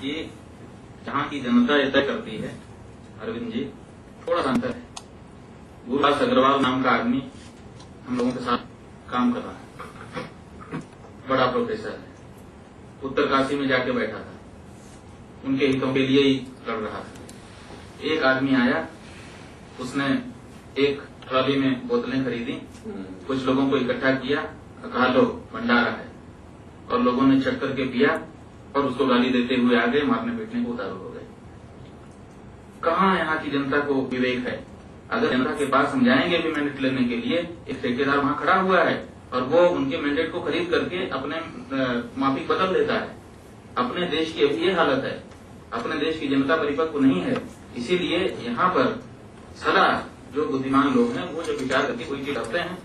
कि जहाँ की जनता ये तय करती है, अरविंद जी, थोड़ा सा अंतर है। गुरुदास अग्रवाल नाम का आदमी हम लोगों के साथ काम कर रहा है, बड़ा प्रोफेसर है, उत्तरकाशी में जाके बैठा था, उनके हितों के लिए ही लड़ रहा था। एक आदमी आया, उसने एक ट्रॉली में बोतलें खरीदी, कुछ लोगों को इकट्ठा किया, कहा लो भंडारा है, और लोगों ने चख करके पिया और उसको गाली देते हुए आ गए, मारने पीटने को उतारू हो गए। कहाँ यहाँ की जनता को विवेक है? अगर जनता के पास हम जाएंगे भी मैंडेट लेने के लिए, एक ठेकेदार वहाँ खड़ा हुआ है और वो उनके मैंडेट को खरीद करके अपने माफिक बदल देता है। अपने देश की अभी ये हालत है, अपने देश की जनता परिपक्व नहीं है। इसीलिए यहाँ पर सदा जो बुद्धिमान लोग हैं वो जब विचार करके कोई चीज करते हैं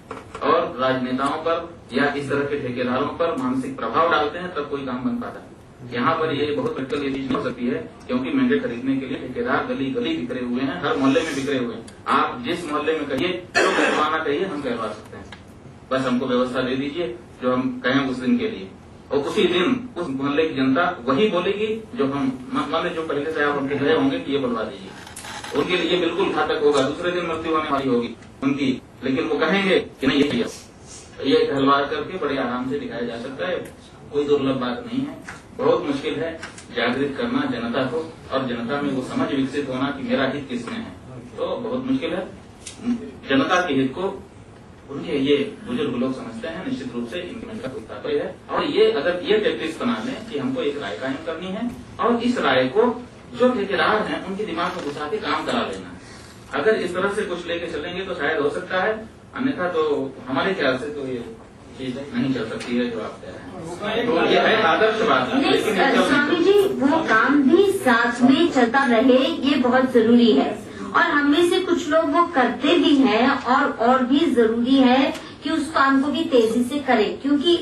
और राजनेताओं पर या इस तरह के ठेकेदारों पर मानसिक प्रभाव डालते हैं, तब कोई काम बन पाता है। यहाँ पर ये बहुत क्रिटिकल ये चीज नहीं हो सकती है, क्योंकि मैंडेट खरीदने के लिए ठेकेदार गली गली बिखरे हुए हैं, हर मोहल्ले में बिखरे हुए हैं। आप जिस मोहल्ले में कहिए जो कहलवाना कहिए, हम कहलवा सकते हैं। बस हमको व्यवस्था दे दीजिए जो हम कहें उस दिन के लिए, और उसी दिन उस मोहल्ले की जनता वही बोलेगी जो हम मान जो पहले से आप हमको कहे होंगे कि ये बुलवा दीजिए। उनके लिए बिल्कुल घातक होगा, दूसरे दिन मृत्यु होने वाली होगी उनकी, लेकिन वो कहेंगे कि नहीं ये कहलवा करके बड़े आराम से दिखाया जा सकता है। कोई दुर्लभ बात नहीं है, बहुत मुश्किल है जागृत करना जनता को, और जनता में वो समझ विकसित होना कि मेरा हित किसमें है, तो बहुत मुश्किल है। जनता के हित को उनके ये बुजुर्ग लोग समझते हैं, निश्चित रूप से इम्प्लीमेंट का कोई तात्पर्य है। और ये अगर ये टैक्टिक्स बना लें कि हमको एक राय कायम करनी है और इस राय को जो ठेकेदार हैं उनके दिमाग में घुसा के काम करा लेना है, अगर इस तरह से कुछ लेके चलेंगे तो शायद हो सकता है, अन्यथा तो हमारे ख्याल से तो ये चीज नहीं चल सकती है जो आप कह रहे हैं। तो ये है आदर्श बात, लेकिन स्वामी जी वो काम भी साथ में चलता रहे, ये बहुत जरूरी है, और हम में से कुछ लोग वो करते भी हैं, और भी जरूरी है कि उस काम को भी तेजी से करें, क्योंकि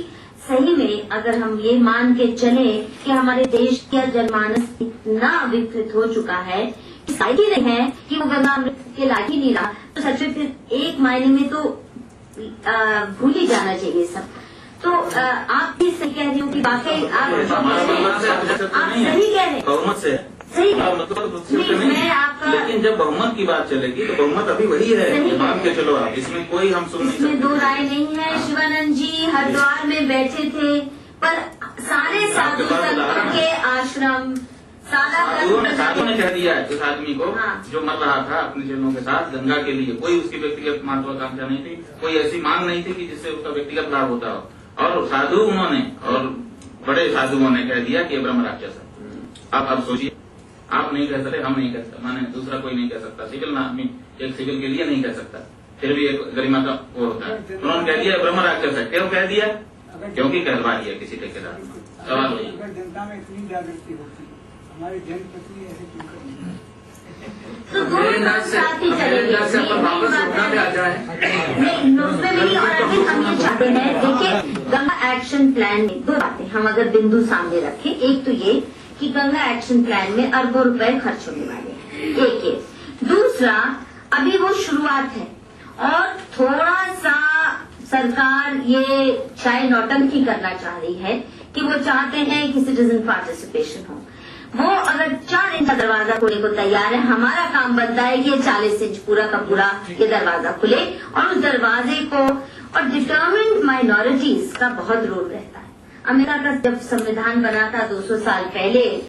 सही में अगर हम ये मान के चले कि हमारे देश का जनमानस इतना विकसित हो चुका है कि रहे हैं कि वो गंगा अमृत के लायक ही नहीं रहा, तो सच में एक मायने में तो भूल ही जाना चाहिए सब। तो आप भी सही कह रहे हो कि वाकई आप सही कह रहे हैं, बहुमत से सही मैं आपका, लेकिन जब बहुमत की बात चलेगी तो बहुमत अभी वही है, मान के चलो आप, इसमें कोई हम सुन नहीं सकते। इसमें दो राय नहीं है। शिवानंद जी हरिद्वार में बैठे थे, पर सारे साधु संतों के आश्रम साधु ने कह दिया है उस आदमी को, जो मर रहा था अपने चरणों के साथ गंगा के लिए, कोई उसकी व्यक्तिगत महत्वाकांक्षा नहीं थी, कोई ऐसी मांग नहीं थी कि जिससे उसका व्यक्तिगत लाभ होता हो, और साधु उन्होंने और बड़े साधुओं ने कह दिया कि ब्रह्म राक्षस है। अब सोचिए, आप नहीं कह सकते, हम नहीं कह सकते, माने दूसरा कोई नहीं कह सकता, सिविल आदमी एक सिविल के लिए नहीं कह सकता, फिर भी एक गरिमा का वो होता है। उन्होंने कह दिया ब्रह्म राक्षस है, क्यों कह दिया? क्योंकि कहलवा दिया किसी ठेकेदार। सवाल वही, जनता में इतनी जागृति होती है, हमारी जनप्रति ऐसे क्यों करनी है? तो दोनों साथ ही चलेंगे, उसमें नहीं। और अभी हम ये चाहते हैं, देखिए गंगा एक्शन प्लान में दो बातें हम अगर बिंदु सामने रखें, एक तो ये कि गंगा एक्शन प्लान में अरबों रुपए खर्च होने वाले हैं, एक है। दूसरा, अभी वो शुरुआत है और थोड़ा सा सरकार ये शायद नौटंकी करना चाह रही है कि वो चाहते हैं कि सिटीजन पार्टिसिपेशन हो। वो अगर 4 इंच का दरवाजा खोलने को तैयार है, हमारा काम बनता है कि 40 इंच पूरा का पूरा ये दरवाजा खुले, और उस दरवाजे को, और डिटर्मिन्ड माइनॉरिटीज का बहुत रोल रहता है। अमेरिका का जब संविधान बना था 200 साल पहले,